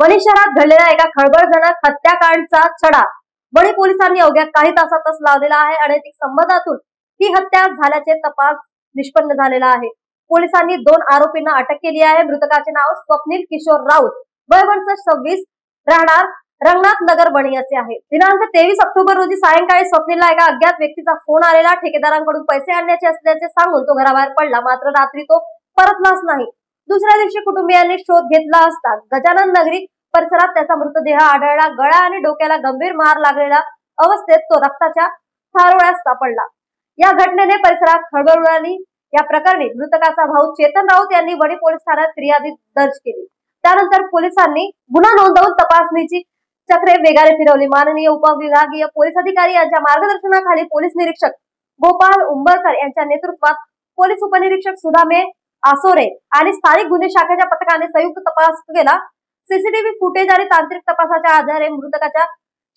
वणी शहरात घडलेल्या एका खळबळजनक हत्याकांडचा छडा वणी पोलिसांनी अवघ्या काही तासातच लावलेला आहे। अनैतिक संबंधातून ही हत्या झाल्याचे तपास निष्पन्न झालेला आहे। पोलिसांनी 2 आरोपींना अटक केली आहे। मृतकाचे नाव स्वप्नील किशोर राऊत, वय वर्ष 26, राहणार रंगनाथ नगर वणी असे आहे। दिनांक 23 ऑक्टोबर रोजी सायंकाळी स्वप्नीलला एका अज्ञात व्यक्तीचा फोन आलेला। ठेकेदारांकडून पैसे आणण्याचे असल्याचे सांगून तो घराबाहेर पडला, मात्र रात्री तो परतलाच नाही। दुसऱ्या दिवशी कुटुंबियांनी शोध घेतला असता गजानन नगरी परिसरात त्याचा मृतदेह आढळला। गळा आणि डोक्याला गंभीर मार लागलेला अवस्थेत तो रक्ताच्या थारोळ्यात सापडला। या घटनेने परिसरात खळबळ उडाली। या प्रकरणी मृतकाचा भाऊ चेतन राऊत यांनी वणी पोलीस ठाण्यात फिर्याद दर्ज केली। त्यानंतर पोलिसांनी गुन्हा नोंदवून तपासणीची चक्रे वेगाने फिरवली। माननीय उपविभागीय पोलीस अधिकारी यांच्या मार्गदर्शनाखाली पोलीस निरीक्षक गोपाल उंबरकर यांच्या नेतृत्वात पोलीस उपनिरीक्षक सुधामे आसोरे आणि स्थानिक गुन्हे शाखेच्या पथकाने संयुक्त तपास केला। सीसीटीव्ही फुटेज आणि तांत्रिक तपासाच्या आधारे मृतकाच्या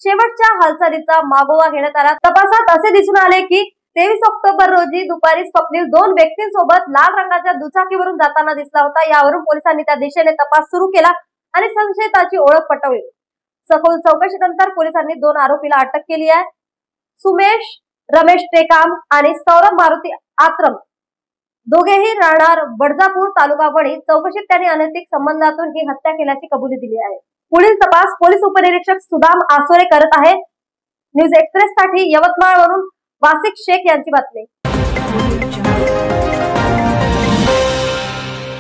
शेवटच्या हालचालीचा मागोवा घेण्यात आला। तपासात असे दिसून आले की 23 ऑक्टोबर रोजी दुपारी स्वप्नील 2 व्यक्तींसोबत लाल रंगाच्या दुचाकीवरून जाताना दिसला होता। यावरून पोलिसांनी त्या दिशेने तपास सुरू केला आणि संशयिताची ओळख पटवली। सखोल चौकशीनंतर पोलिसांनी 2 आरोपीला अटक केली आहे। सुमेश रमेश टेकाम आणि सौरभ मारुती आत्रम, दोघेही राहणार बडजापूर, तालुका वणी। चौकशीत त्यांनी अनैतिक संबंधातून ही हत्या केल्याची कबुली दिली आहे। पुढील तपास पोलीस उपनिरीक्षक सुदाम आसोरे करत आहे। न्यूज एक्सप्रेस साठी यवतमाळवरून वासिक शेख यांची बातमी।